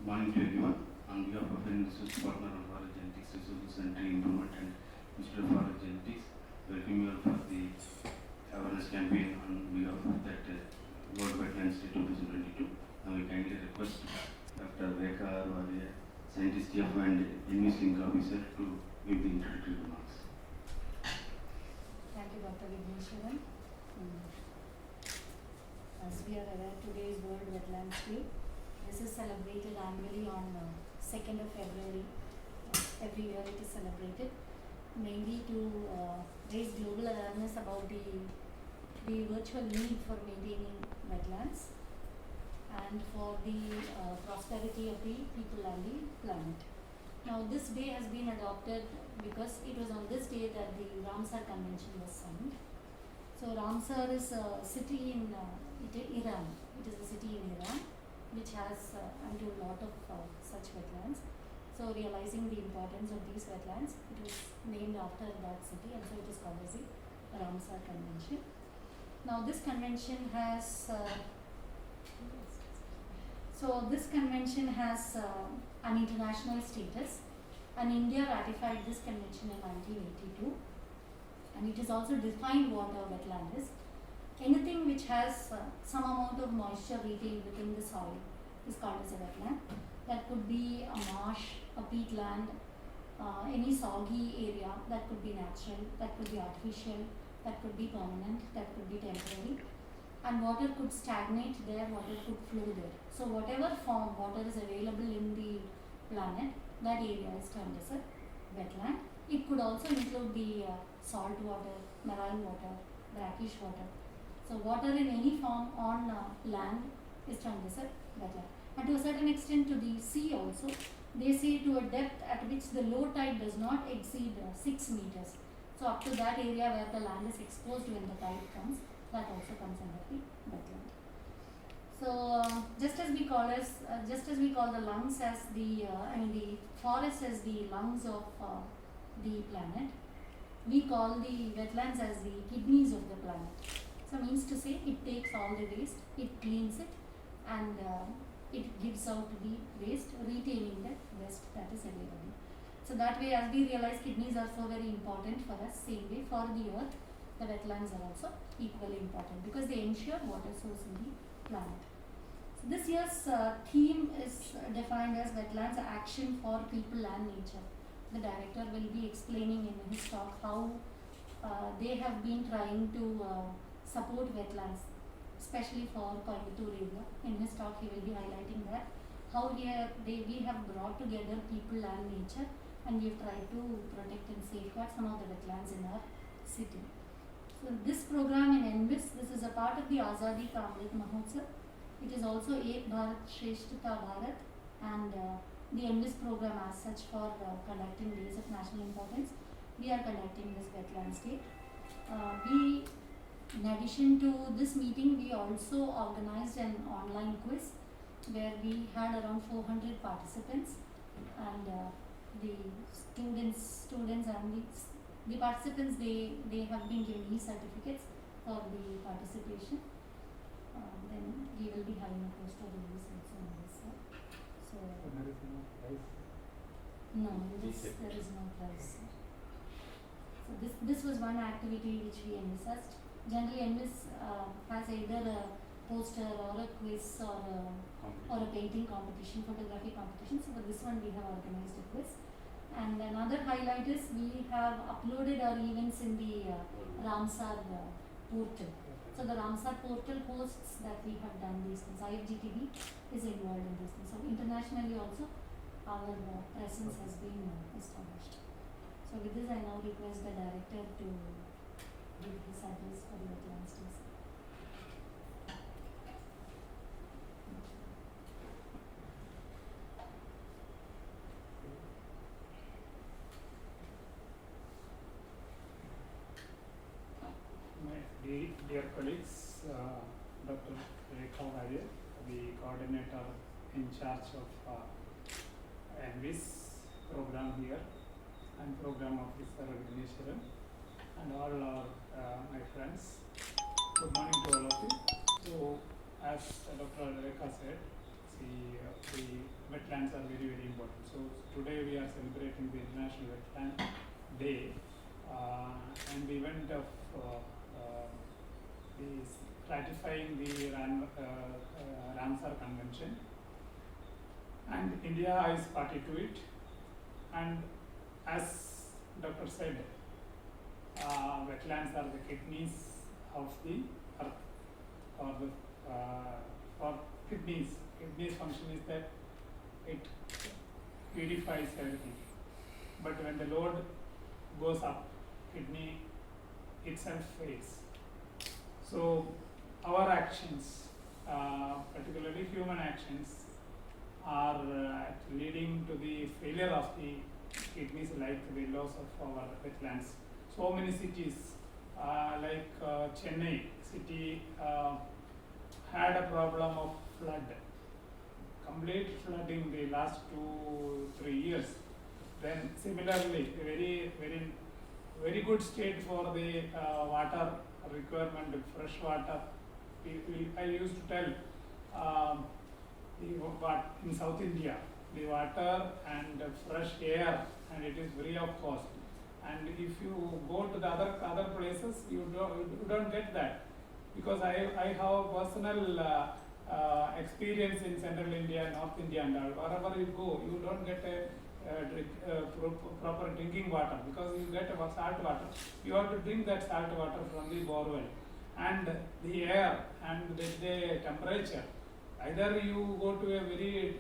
morning to everyone. On behalf of an research partner on forest genetics, resources and tree improvement and Institute of Forest Genetics, welcome you all for the awareness campaign on behalf of that World Wetlands Day 2022. Now we kindly request Dr. Rekha Arwade, Scientist Chief and ENVIS Link Officer to give the introductory remarks. Thank you, Dr. Vigneswaran. As we are aware, today is World Wetlands Day. This is celebrated annually on 2nd of February. Every year it is celebrated, mainly to raise global awareness about the virtual need for maintaining wetlands and for the prosperity of the people and the planet. Now, this day has been adopted because it was on this day that the Ramsar Convention was signed. So, Ramsar is a city in Iran. It is a city in Iran which has a lot of such wetlands. So, realizing the importance of these wetlands, it was named after that city, and so it is called as the Ramsar Convention. Now, this convention has an international status, and India ratified this convention in 1982, and it is also defined what a wetland is. Anything which has some amount of moisture retained within the soil is called as a wetland. That could be a marsh, a peatland, any soggy area. That could be natural, that could be artificial, that could be permanent, that could be temporary. And water could stagnate there, water could flow there. So whatever form water is available in the planet, that area is termed as a wetland. It could also include the salt water, marine water, brackish water. So water in any form on land is termed as a wetland. And to a certain extent to the sea also, they say to a depth at which the low tide does not exceed 6 meters. So up to that area where the land is exposed when the tide comes, that also comes under the wetland. So just as we call the lungs as the forest as the lungs of the planet, we call the wetlands as the kidneys of the planet. So means to say, it takes all the waste, it cleans it, and it gives out the waste, retaining the waste that is available. So that way, as we realize, kidneys are so very important for us. Same way for the earth, the wetlands are also equally important because they ensure water source in the planet. So this year's theme is defined as Wetlands Action for People and Nature. The director will be explaining in his talk how they have been trying to support wetlands, especially for Coimbatore area. In his talk, he will be highlighting that how we have brought together people and nature, and we have tried to protect and safeguard some of the wetlands in our city. So this program in ENVIS, this is a part of the Azadi Ka Amrit Mahotsav. It is also Ek Bharat Shreshtha Bharat, and the ENVIS program as such for conducting days of national importance. We are conducting this Wetlands Day. In addition to this meeting, we also organized an online quiz where we had around 400 participants, and the students and the participants, they have been given e-certificates for the participation. Then we will be having a poster release also on this side. So there is no price? No, there is no prize. So this was one activity which we envisaged. Generally, ENVIS has either a poster or a quiz or a painting competition, photography competition. So for this one, we have organized a quiz. And another highlight is we have uploaded our events in the Ramsar portal. So the Ramsar portal posts that we have done these things. IFGTB is involved in these things. So internationally also, our presence has been established. So with this, I now request the director to give his address for the Wetlands Day. My dear colleagues, Dr. Rekha Arwade, the coordinator in charge of ENVIS program here, and program officer Vigneswaran, and all our my friends. Good morning to all of you. So, as Dr. Rekha said, the wetlands are very, very important. So today we are celebrating the International Wetland Day, and the event of is ratifying the Ramsar Convention, and India is party to it. And as Dr. said, wetlands are the kidneys of the earth, or the for kidneys. Kidneys function is that it purifies everything. But when the load goes up, kidney itself fails. So our actions, particularly human actions, are leading to the failure of the kidneys, like the loss of our wetlands. So many cities, like Chennai city, had a problem of flood, complete flooding the last 2-3 years. Then similarly, very good state for the water requirement, fresh water. I used to tell in South India, the water and fresh air, and it is free of cost. And if you go to the other places, you don't get that, because I have personal experience in Central India, North India, and all. Wherever you go, you don't get proper drinking water, because you get salt water. You have to drink that salt water from the borewell, and the air and the temperature. Either you go to a very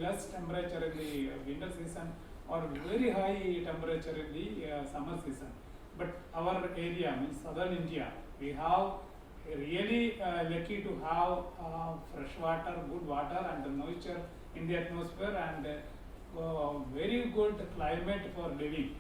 less temperature in the winter season, or very high temperature in the summer season. But our area, means southern India, we have really lucky to have fresh water, good water, and the moisture in the atmosphere, and very good climate for living.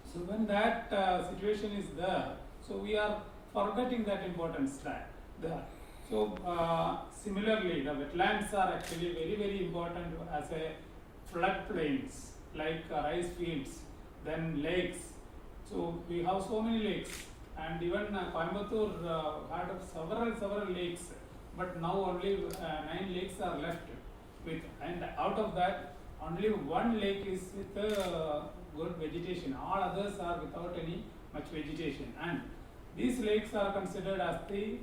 So when that situation is there, so we are forgetting that importance there. So similarly, the wetlands are actually very, very important as a floodplains, like rice fields, then lakes. So we have so many lakes, and even Coimbatore had several lakes, but now only 9 lakes are left with, and out of that, only 1 lake is with good vegetation. All others are without any much vegetation, and these lakes are considered as the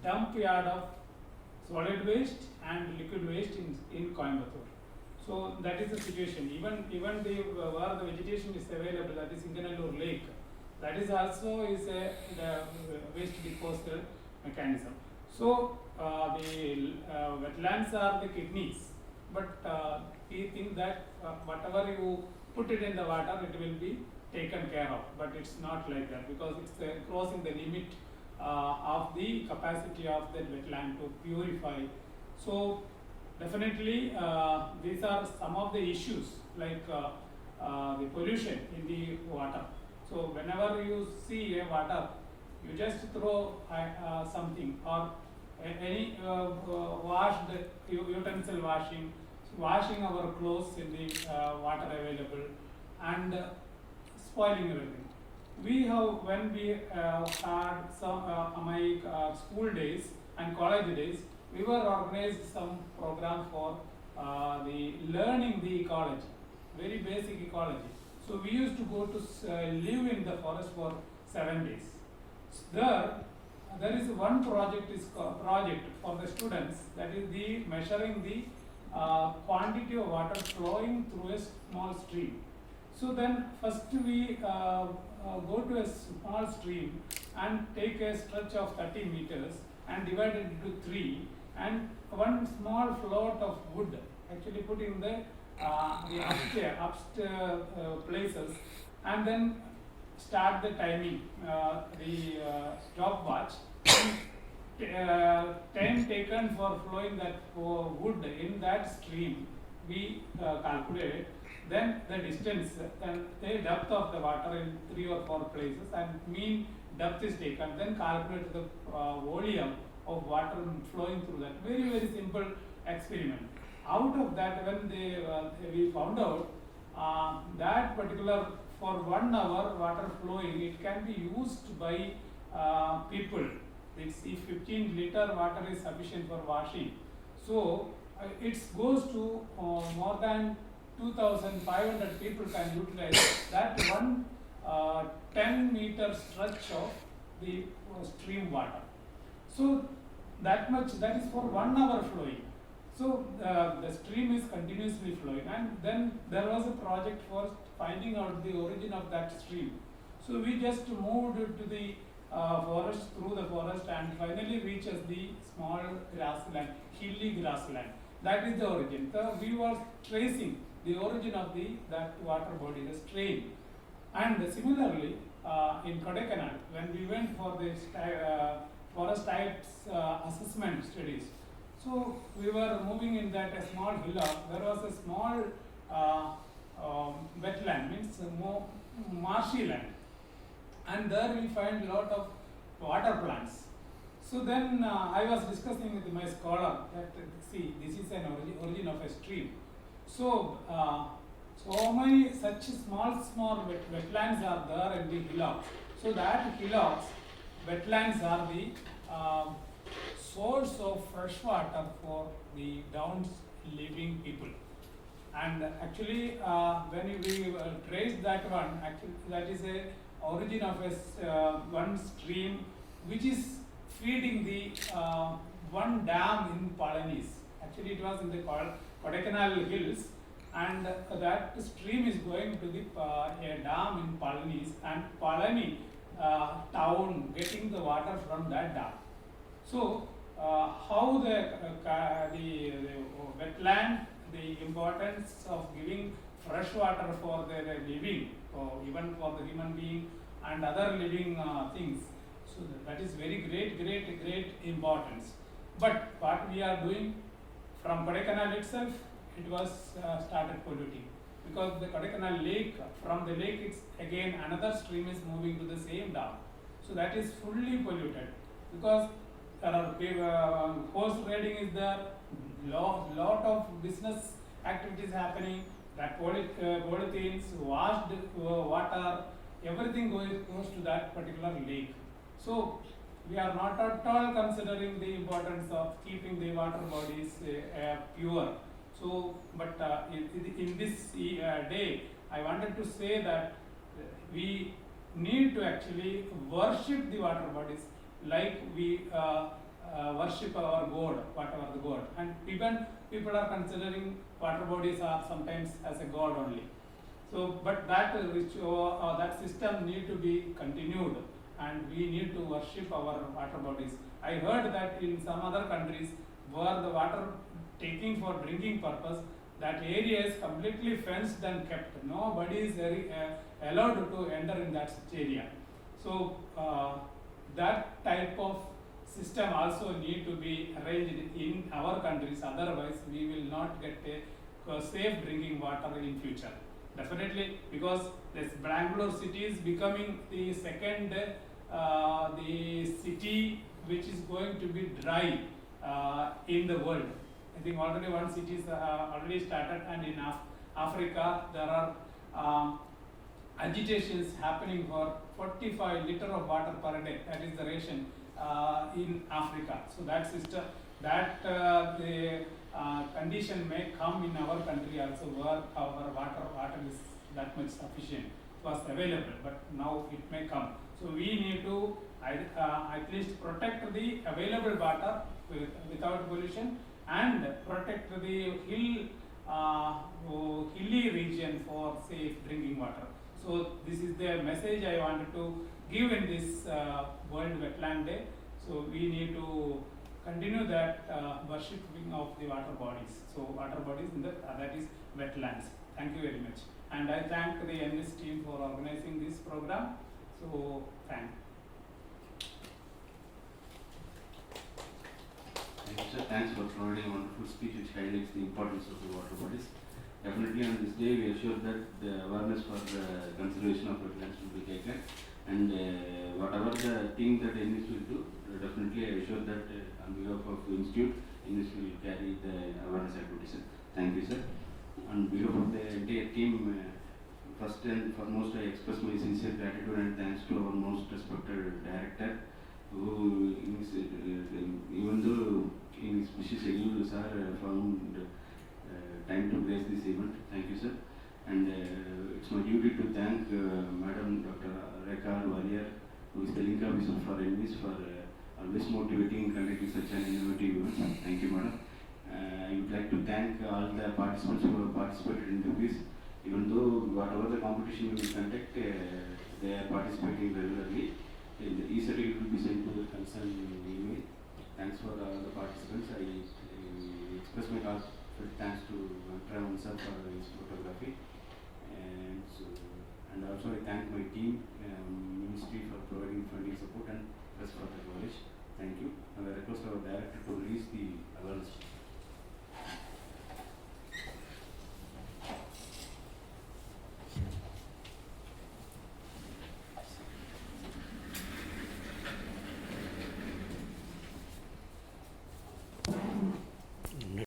dump yard of solid waste and liquid waste in Coimbatore. So that is the situation. Even the where the vegetation is available, that is Singanallur Lake, that is also the waste disposal mechanism. So the wetlands are the kidneys, but we think that whatever you put it in the water, it will be taken care of. But it's not like that, because it's crossing the limit of the capacity of that wetland to purify. So definitely these are some of the issues, like the pollution in the water. So whenever you see a water, you just throw something, or any washed utensil washing our clothes in the water available, and spoiling everything. We have, when we had some my school days and college days, we were organized some program for the learning the ecology, very basic ecology. So we used to go to live in the forest for 7 days. There is one project for the students, that is the measuring the quantity of water flowing through a small stream. So then first we go to a small stream and take a stretch of 30 meters and divide it into 3, and one small float of wood actually put in the upstairs places, and then start the timing, the stopwatch. Time taken for flowing that wood in that stream, we calculate. Then the distance, then the depth of the water in 3 or 4 places, and mean depth is taken. Then calculate the volume of water flowing through that. Very, very simple experiment. Out of that, when we found out that particular, for 1 hour water flowing, it can be used by people. If 15 liter water is sufficient for washing, so it goes to more than 2,500 people can utilize that one 10-meter stretch of the stream water. So that much, that is for 1 hour flowing. So the stream is continuously flowing, and then there was a project for finding out the origin of that stream. So we just moved to the forest, through the forest, and finally reaches the small grassland, hilly grassland. That is the origin. So we were tracing the origin of that water body, the stream. And similarly, in Kodaikanal, when we went for the forest types assessment studies, so we were moving in that a small hillock. There was a small wetland, means marshy land, and there we find a lot of water plants. So then I was discussing with my scholar that see, this is an origin of a stream. So so many such small wetlands are there in the hillocks. So that hillocks, wetlands are the source of fresh water for the down living people. And actually, when we trace that one, actually that is a origin of a one stream which is feeding the one dam in Palanis. Actually, it was in the Kodaikanal hills, and that stream is going to the a dam in Palanis, and Palani town getting the water from that dam. So how the wetland, the importance of giving fresh water for their living, even for the human being and other living things. So that is very great importance. But what we are doing from Kodaikanal itself, it was started polluting, because the Kodaikanal lake, from the lake it's again another stream is moving to the same dam. So that is fully polluted, because there are horse riding is there, lot of business activities happening, that polythenes, washed water, everything goes to that particular lake. So we are not at all considering the importance of keeping the water bodies pure. So, but in this day, I wanted to say that we need to actually worship the water bodies like we worship our God, whatever the God. And even people are considering water bodies are sometimes as a God only. So, but that that system need to be continued, and we need to worship our water bodies. I heard that in some other countries where the water taking for drinking purpose, that area is completely fenced and kept. Nobody is allowed to enter in that area. So that type of system also need to be arranged in our countries. Otherwise, we will not get a safe drinking water in future. Definitely, because this Bangalore city is becoming the second the city which is going to be dry in the world. I think already one city is already started, and in Africa there are agitations happening for 45 liters of water per day. That is the ration in Africa. So that system, that the condition may come in our country also, where our water is that much sufficient, was available, but now it may come. So we need to at least protect the available water without pollution, and protect the hilly region for safe drinking water. So this is the message I wanted to give in this World Wetland Day. So we need to continue that worshipping of the water bodies. So water bodies in that is wetlands. Thank you very much. And I thank the ENVIS team for organizing this program. So thank you. Thank you, sir. Thanks for providing a wonderful speech which highlights the importance of the water bodies. Definitely on this day we assure that the awareness for the conservation of wetlands will be taken, and whatever the thing that ENVIS will do, definitely I assure that on behalf of the institute, ENVIS will carry the awareness activities. Thank you, sir. On behalf of the entire team, first and foremost I express my sincere gratitude and thanks to our most respected director, who is, even though in his busy schedule, sir, found time to grace this event. Thank you, sir. And it's my duty to thank Madam Dr. Rekha Warrior, who is the link officer for ENVIS, for always motivating and conducting such an innovative event. Thank you, Madam. I would like to thank all the participants who have participated in the quiz. Even though whatever the competition we will conduct, they are participating regularly. The e-certificate will be sent to the concerned email. Thanks for the participants. I express my heartfelt thanks to Travan sir for his photography. And also I thank my team, Ministry for providing funding support and press for the knowledge. Thank you. And I request our director to release the awareness